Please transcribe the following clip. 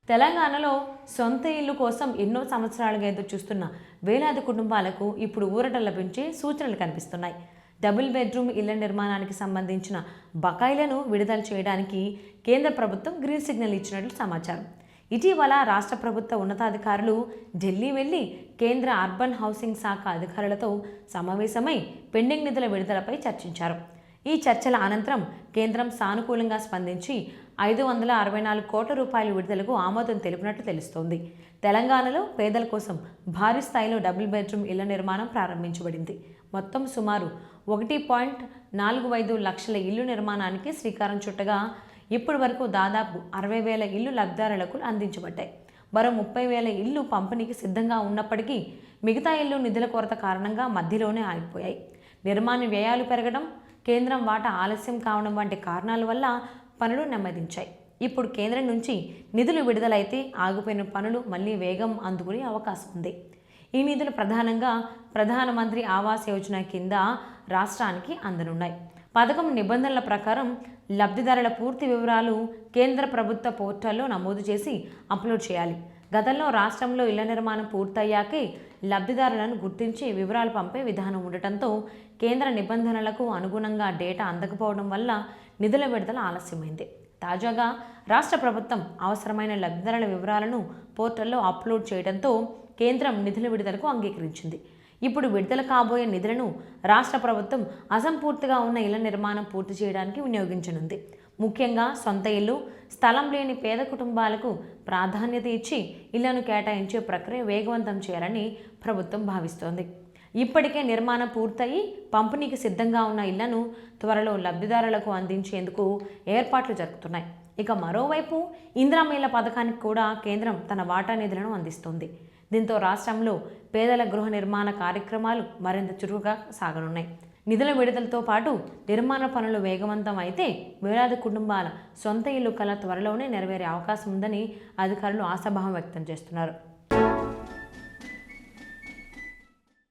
తెలంగాణలో సొంత ఇల్లు కోసం ఎన్నో సంవత్సరాలుగా ఎదురు చూస్తున్న వేలాది కుటుంబాలకు ఇప్పుడు ఊరట లభించే సూచనలు కనిపిస్తున్నాయి. డబుల్ బెడ్రూమ్ ఇళ్ల నిర్మాణానికి సంబంధించిన బకాయిలను విడుదల చేయడానికి కేంద్ర ప్రభుత్వం గ్రీన్ సిగ్నల్ ఇచ్చినట్లు సమాచారం. ఇటీవల రాష్ట్ర ప్రభుత్వ ఉన్నతాధికారులు ఢిల్లీ వెళ్లి కేంద్ర అర్బన్ హౌసింగ్ శాఖ అధికారులతో సమావేశమై పెండింగ్ నిధుల విడుదలపై చర్చించారు. ఈ చర్చల అనంతరం కేంద్రం సానుకూలంగా స్పందించి 564 కోట్ల రూపాయల విడుదలకు ఆమోదం తెలిపినట్లు తెలుస్తోంది. తెలంగాణలో పేదల కోసం భారీ స్థాయిలో డబుల్ బెడ్రూమ్ ఇళ్ల నిర్మాణం ప్రారంభించబడింది. మొత్తం సుమారు 1.45 లక్షల ఇల్లు నిర్మాణానికి శ్రీకారం చుట్టగా ఇప్పటి వరకు దాదాపు 60,000 ఇల్లు లబ్ధిదారులకు అందించబడ్డాయి. మరో 30,000 ఇల్లు పంపిణీకి సిద్ధంగా ఉన్నప్పటికీ మిగతా ఇల్లు నిధుల కొరత కారణంగా మధ్యలోనే ఆగిపోయాయి. నిర్మాణ వ్యయాలు పెరగడం, కేంద్రం వాటా ఆలస్యం కావడం వంటి కారణాల వల్ల పనులు నెమ్మదించాయి. ఇప్పుడు కేంద్రం నుంచి నిధులు విడుదలైతే ఆగిపోయిన పనులు మళ్లీ వేగం అందుకునే అవకాశం ఉంది. ఈ నిధులు ప్రధానంగా ప్రధానమంత్రి ఆవాస్ యోజన కింద రాష్ట్రానికి అందనున్నాయి. పథకం నిబంధనల ప్రకారం లబ్ధిదారుల పూర్తి వివరాలు కేంద్ర ప్రభుత్వ పోర్టల్లో నమోదు చేసి అప్లోడ్ చేయాలి. గతంలో రాష్ట్రంలో ఇళ్ల నిర్మాణం పూర్తయ్యాకే లబ్ధిదారులను గుర్తించి వివరాలు పంపే విధానం ఉండటంతో కేంద్ర నిబంధనలకు అనుగుణంగా డేటా అందకపోవడం వల్ల నిధుల విడుదల ఆలస్యమైంది. తాజాగా రాష్ట్ర ప్రభుత్వం అవసరమైన లబ్ధిదారుల వివరాలను పోర్టల్లో అప్లోడ్ చేయడంతో కేంద్రం నిధుల విడుదలకు అంగీకరించింది. ఇప్పుడు విడుదల కాబోయే నిధులను రాష్ట్ర ప్రభుత్వం అసంపూర్తిగా ఉన్న ఇళ్ల నిర్మాణం పూర్తి చేయడానికి వినియోగించనుంది. ముఖ్యంగా సొంత ఇల్లు, స్థలం లేని పేద కుటుంబాలకు ప్రాధాన్యత ఇచ్చి ఇళ్లను కేటాయించే ప్రక్రియ వేగవంతం చేయాలని ప్రభుత్వం భావిస్తోంది. ఇప్పటికే నిర్మాణం పూర్తయి పంపిణీకి సిద్ధంగా ఉన్న ఇళ్లను త్వరలో లబ్ధిదారులకు అందించేందుకు ఏర్పాట్లు జరుగుతున్నాయి. ఇక మరోవైపు ఇందిరమ్మ ఇళ్ల పథకానికి కూడా కేంద్రం తన వాటా నిధులను అందిస్తోంది. దీంతో రాష్ట్రంలో పేదల గృహ నిర్మాణ కార్యక్రమాలు మరింత చురుకుగా సాగనున్నాయి. నిధుల విడుదలతో పాటు నిర్మాణ పనులు వేగవంతం అయితే వేలాది కుటుంబాల సొంత ఇల్లు కల త్వరలోనే నెరవేరే అవకాశం ఉందని అధికారులు ఆశాభావం వ్యక్తం చేస్తున్నారు.